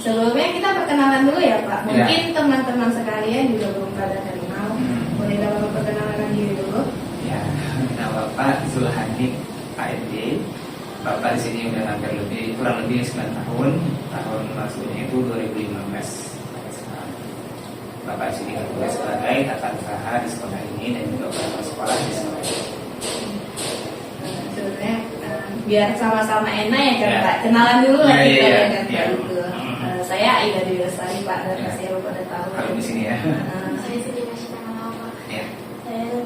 Sebelumnya kita perkenalan dulu ya Pak. Mungkin teman-teman sekalian juga belum pada kenal. Boleh Bapak perkenalkan diri dulu? Ya, nama Bapak Zulhadi AMD. Bapak di sini udah hampir kurang lebih 9 tahun. Tahun maksudnya itu 2015. Bapak di sini bertugas sebagai tata usaha di sekolah ini dan juga beberapa sekolah di sekolah ini. Sebenarnya biar sama-sama enak ya kan Pak. Kenalan dulu lah kita ya kan Pak. Saya Aida Dewi Lestari Pak, dan pasti Bapak pada tahu. Kalau di sini ya. Saya Siti Masyita Pak. Ya. Saya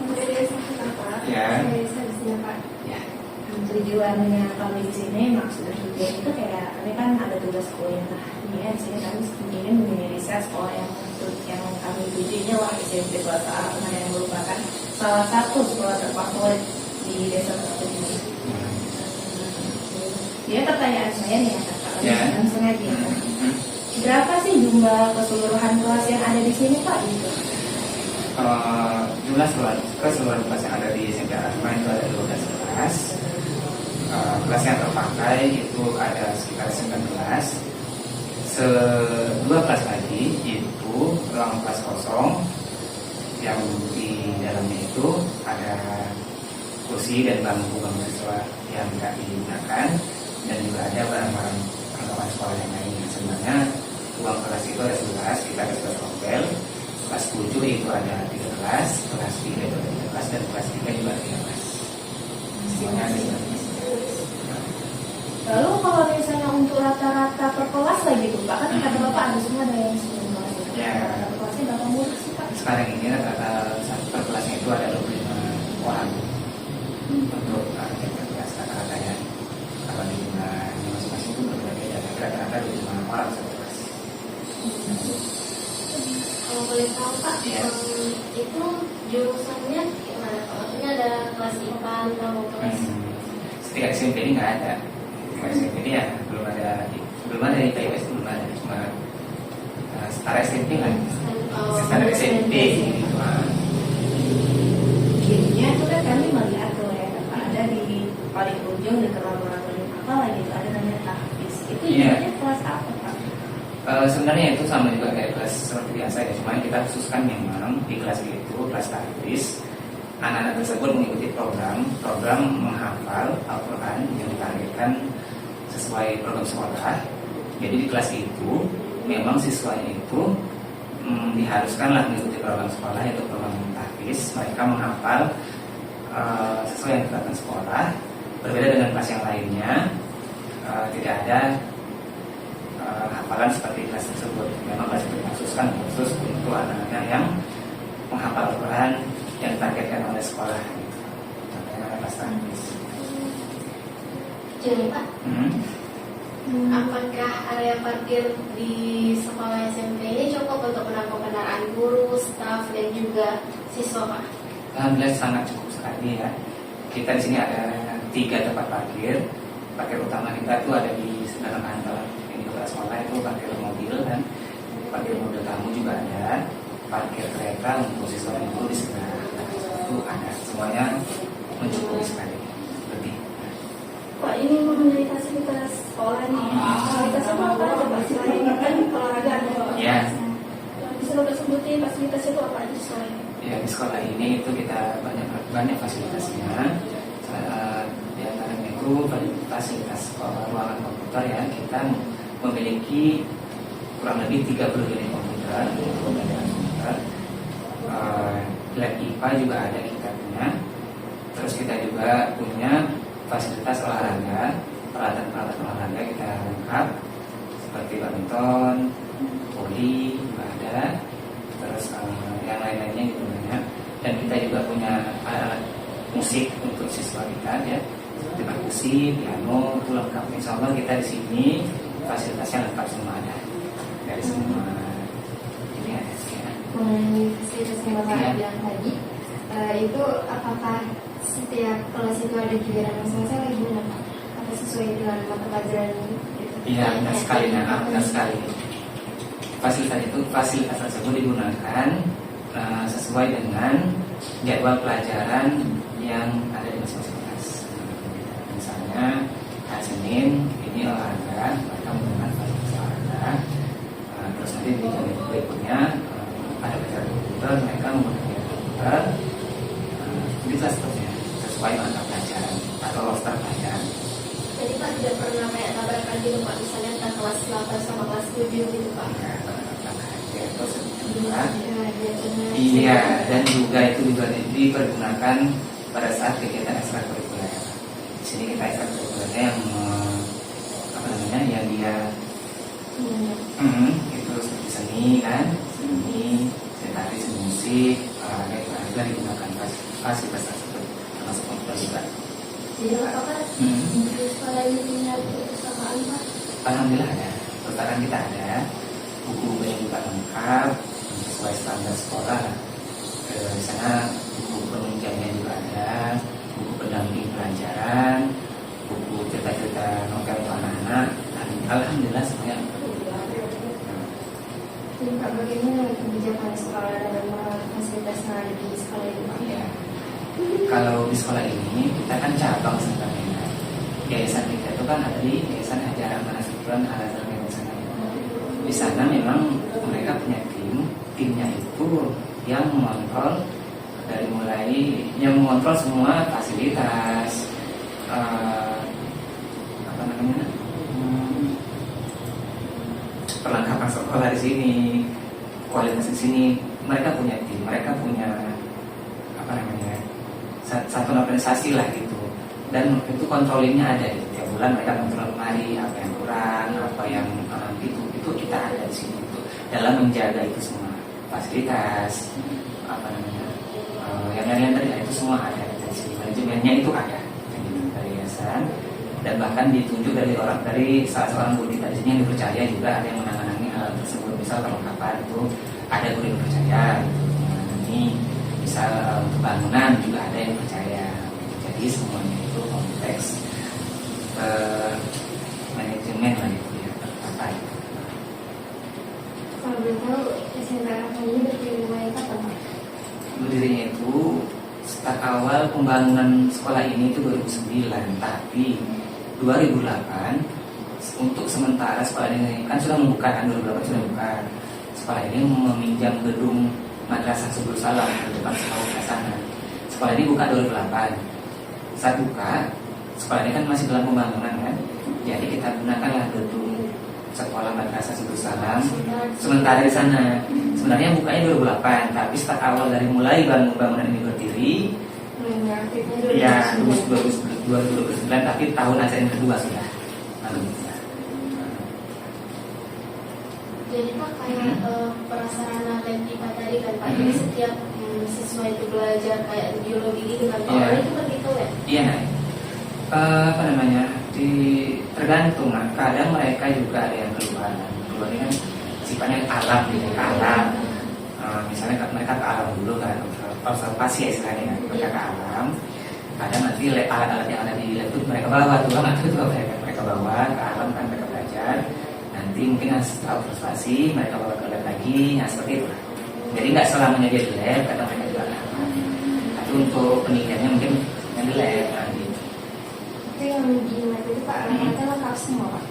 Nadia Safira Pak. Ya. Saya di sini Pak. Ya. Tujuannya kami di sini, maksud tujuan itu kayak kami kan ada tugas kuliah. Nah, di sini kami ingin menginisiasi sekolah yang kami tujunya wah SMP kelas A, yang merupakan salah satu sekolah terfavorit di desa tersebut ini. Dia pertanyaan saya nih ya, langsung aja. Berapa sih jumlah keseluruhan kelas yang ada di sini Pak? Gitu. Jumlah keseluruhan kelas yang ada di SMP Al-Rahmah itu ada 12 kelas. Kelas yang terpakai itu ada sekitar 19. Dua kelas lagi itu ruang kelas kosong yang di dalamnya itu ada kursi dan bangku siswa yang tidak digunakan, dan juga ada barang-barang perlengkapan sekolah yang lainnya. Sebenarnya ruang kelas itu ada 11, kita ada 11 kompel. Kelas 7 itu ada 13, kelas 3 itu ada 13, dan kelas 3 juga ada 13. Semuanya ada 13. Lalu kalau misalnya untuk rata-rata per kelas lah gitu Pak, kan kata Bapak ada semua ada yang 10 kelas gitu. Ya. Rata-rata per kelasnya berapa murid sih Pak? Sekarang ini rata-rata satu per kelasnya itu ada 25 orang untuk kelas rata-ratanya. Kalau di masing-masing itu berbeda, rata-rata 25 orang satu kelas. Kalau boleh tahu Pak, itu jurusannya gimana Pak? Maksudnya ada kelas IPA atau kelas? Setiap SMP ini nggak ada. SMP ini ya belum ada IPS, belum ada, cuma setara SMP lah. Standar SMP gitu. Jadinya itu kan kami melihat tuh ya Pak, ada di paling ujung dekat laboratorium apa lagi itu ada namanya tahfiz. Itu jadinya kelas apa Pak? Sebenarnya itu sama juga kayak kelas seperti biasa ya, cuma kita khususkan memang di kelas itu kelas tahfiz. Anak-anak tersebut mengikuti program menghafal Al-Quran yang ditargetkan sesuai program sekolah. Jadi di kelas itu memang siswanya itu diharuskanlah mengikuti program sekolah, yaitu program tahfiz. Mereka menghafal sesuai yang ditetapkan sekolah. Berbeda dengan kelas yang lainnya, tidak ada hafalan seperti kelas tersebut. Memang kelas itu dikhususkan khusus untuk anak-anak yang menghafal Al-Quran yang ditargetkan oleh sekolah. Makanya kelas tahfiz. Jadi Pak, apakah area parkir di sekolah SMP ini cukup untuk menampung kendaraan guru, staf, dan juga siswa Pak? Alhamdulillah sangat cukup sekali ya. Kita di sini ada 3 tempat parkir. Parkir utama kita itu ada di dalam kantor. Ini kelas sekolah itu parkir mobil, dan parkir mobil tamu juga ada. Parkir kereta untuk siswa dan guru di sebelah itu ada. Semuanya mencukupi sekali. Lebih. Pak, ini mengenai fasilitas sekolah nih. Fasilitasnya apa aja Pak? Selain kan olahraga ada Pak? Ya. Bisa Bapak sebutin fasilitasnya itu apa aja selain? Ya, di sekolah ini itu kita banyak fasilitasnya. Di antaranya itu fasilitas ruangan komputer ya. Kita memiliki kurang lebih 30 unit komputer untuk pembelajaran komputer. Lab IPA juga ada kita punya. Terus kita juga punya fasilitas olahraga, peralatan olahraga kita lengkap seperti badminton, voli juga ada. Terus yang lain-lainnya gitu banyak. Dan kita juga punya alat musik untuk siswa kita ya, seperti perkusi, piano itu lengkap. Insya Allah kita di sini fasilitasnya lengkap semua ada dari semua ini ada. Ya. Mengenai fasilitas yang Bapak bilang tadi, itu apakah setiap kelas itu ada giliran masing-masing lagi gimana Pak? Apa sesuai dengan mata pelajaran gitu? Iya, benar sekali. Fasilitas tersebut digunakan sesuai dengan jadwal pelajaran yang ada di masing-masing kelas. Misalnya hari Senin ini olahraga, maka pernah kayak tabrakan gitu Pak, misalnya antara kelas 8 sama kelas 7 gitu Pak. Iya, dan juga itu juga dipergunakan pada saat kegiatan ekstrakurikuler. Di sini kita ekstrakurikulernya yang apa namanya, yang dia itu seperti seni kan, seni tari, seni musik, olahraga itu juga digunakan fasilitas tersebut, termasuk komputer juga. Jadi apakah di sekolah ini punya perpustakaan Pak? Alhamdulillah ada, perpustakaan kita ada, buku-bukunya juga lengkap sesuai standar sekolah. Di sana buku penunjangnya juga ada, buku pendamping pelajaran, buku cerita-cerita novel untuk anak-anak. Alhamdulillah semuanya. Jadi Pak, bagaimana kebijakan sekolah dalam fasilitas yang ada di sekolah ini Pak? Ya. Kalau di sekolah ini kita kan cabang sebenarnya. Yayasan kita itu kan ada di Yayasan Ajaran Manasuturan Al-Azhar Yayasan. Di sana memang mereka punya timnya itu yang mengontrol dari mulai yang mengontrol semua fasilitas apa namanya perlengkapan sekolah di sini, kualitas di sini. Mereka punya tim, mereka punya apa namanya satu organisasi lah gitu, dan itu kontrolingnya ada gitu. Tiap bulan mereka kontrol kemari apa yang kurang, apa yang itu kita ada di sini itu dalam menjaga itu semua fasilitas apa namanya yang lain tadi itu semua ada di sini. Manajemennya itu ada dari yayasan, dan bahkan ditunjuk dari salah seorang guru kita di sini yang dipercaya juga ada yang menangani hal tersebut. Misal perlengkapan itu ada guru yang dipercaya gitu, menangani. Misal untuk bangunan juga ada yang percaya. Jadi semuanya itu kompleks manajemen lah itu ya tertata. Kalau boleh tahu SMP Harapan ini berdiri mulai kapan Pak? Berdirinya itu start awal pembangunan sekolah ini itu 2009, tapi 2008 untuk sementara sekolah ini kan sudah membuka, kan 2008 sudah buka. Sekolah ini meminjam gedung Madrasah Subul Salam di depan sekolah Hasanah. Sekolah ini buka 2008. Saat buka, sekolah ini kan masih dalam pembangunan kan. Jadi kita gunakanlah gedung sekolah Madrasah Subul Salam sementara di sana. Sebenarnya bukanya 2008, tapi start awal dari mulai bangunan ini berdiri ya 2009, tapi tahun ajaran kedua sudah. Jadi Pak, kayak prasarana lab IPA tadi kan Pak, jadi setiap siswa itu belajar kayak biologi gitu kan Pak, itu pergi ke lab? Iya, apa namanya, tergantung. Nah, kadang mereka juga ada yang keluar ini kan sifatnya alam gitu, ke alam. Misalnya mereka ke alam dulu kan, observasi ya istilahnya kan, mereka ke alam. Kadang nanti alat-alat yang ada di lab itu mereka bawa tuh, itu mereka bawa ke alam kan, mereka belajar. Nanti mungkin setelah observasi mereka bawa ke lab lagi, ya seperti itu. Jadi nggak selamanya dia di lab, kadang mereka juga ke alam. Tapi untuk penelitiannya mungkin yang di lab nanti. Itu yang di lab itu Pak, alatnya lengkap semua Pak?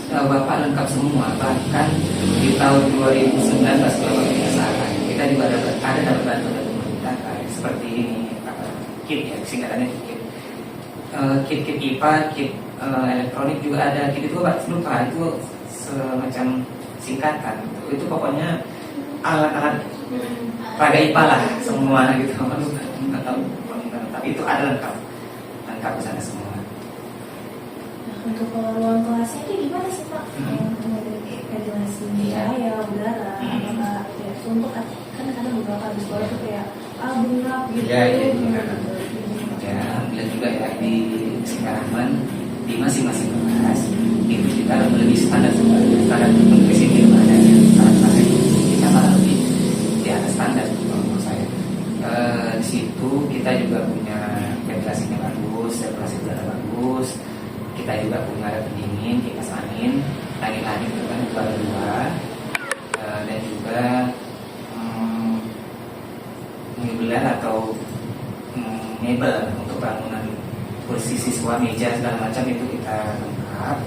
Bapak lengkap semua, bahkan di tahun 2019 kalau tidak salah kita juga dapat bantuan dari pemerintah kayak seperti ini, kit ya, singkatannya kit IPA, kit elektronik juga ada. Kit itu Pak lupa, itu semacam singkatan. Itu pokoknya alat-alat raga IPA lah semua gitu. Nggak tahu, tapi itu ada lengkap di sana semua. Untuk ruang kelasnya itu gimana sih Pak? Ventilasi cahaya, udara, apakah ya, untuk kan kadang beberapa di sekolah itu kayak gelap gitu. Ya, ya, alhamdulillah juga ya di Singaraman di masing-masing kelas itu kita lebih standar nutrisi minum adanya. Kita malah lebih di atas standar menurut saya. Di situ kita juga punya ventilasinya bagus, sirkulasi udara bagus. Kita juga punya alat pendingin, kipas angin, langit-langit itu kan itu ada dua, dan juga meubilar atau mebel untuk bangunan kursi siswa, meja segala macam itu kita lengkap.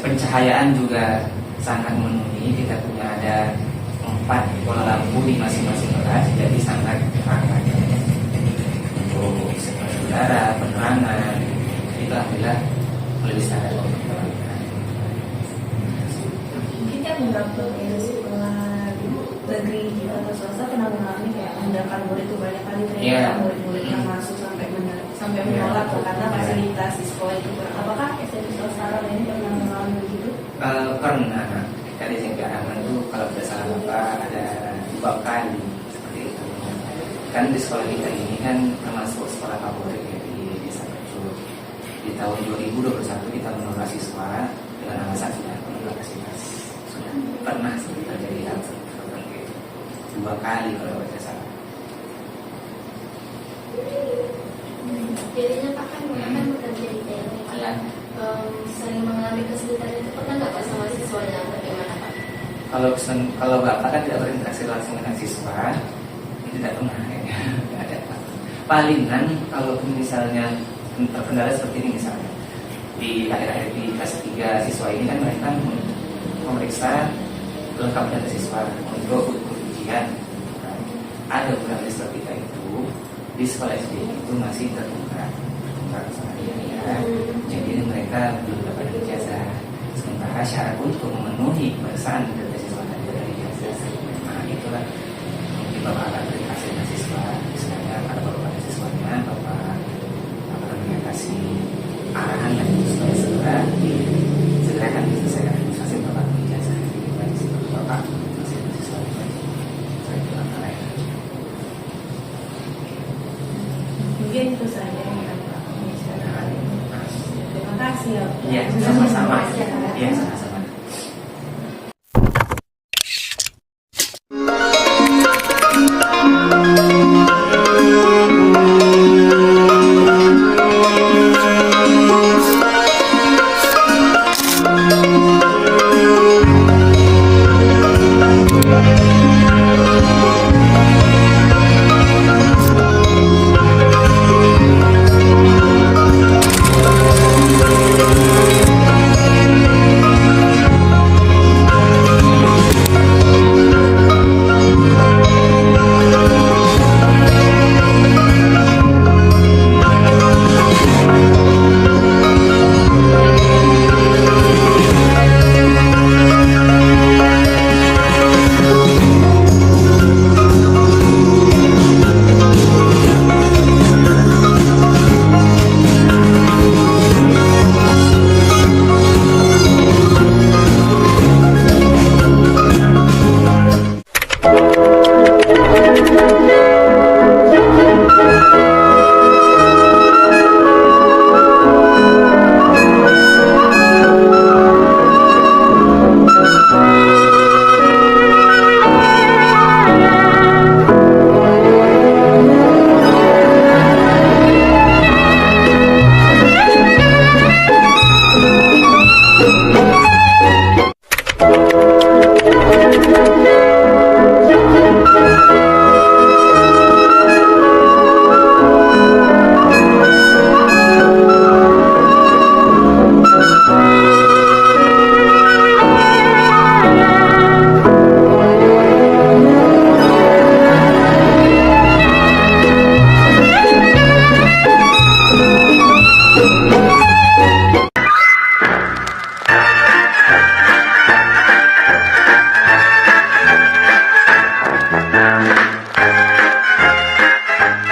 Pencahayaan juga sangat memenuhi. Kita punya ada 4 pola lampu di masing-masing kelas, jadi sangat terang untuk udara, penerangan. itu alhamdulillah lebih standar komputer. Mungkin kan beberapa ya sekolah negeri atau swasta pernah mengalami kayak mengundangkan murid itu banyak kali ternyata murid-murid yang masuk sampai menolak karena fasilitas di sekolah itu kurang. Apakah SMP swasta ini pernah mengalami begitu? Pernah. Dari SMP Aman itu kalau tidak salah Bapak ada 2 kali seperti itu. Kan di sekolah kita ini kan termasuk sekolah favorit ya di Desa Percut. Di tahun 2021 kita menolak siswa dengan alasan sudah penuh kapasitas. Sudah pernah terjadi hal seperti itu 2 kali kalau tidak salah. Jadinya Pak kan bekerja di TNI, sering mengalami kesulitan itu pernah nggak Pak sama siswanya, bagaimana Pak? Kalau Bapak kan tidak berinteraksi langsung dengan siswa, itu tidak pernah ya. Tidak ada Pak. Palingan kalau misalnya terkendala seperti ini misalnya di akhir-akhir di kelas 3 siswa ini kan mereka memeriksa kelengkapan data siswa untuk ujian. Ada beberapa siswa kita itu di sekolah SD itu masih terbuka sama dia ya. Jadi mereka belum dapat ijazah. Sementara syarat untuk memenuhi pemeriksaan data siswa dari ijazah. Nah itulah mungkin Bapak akan berinteraksi dengan siswa. Misalnya pada Bapak siswanya Bapak akan kasih arahan yang supaya segera akan diselesaikan administrasi Bapak ijazah. Jadi situ Bapak masih siswa saya bilang lain. Mungkin itu saja yang Pak Komisioner. Terima kasih ya. Iya, sama-sama. Iya, sama-sama.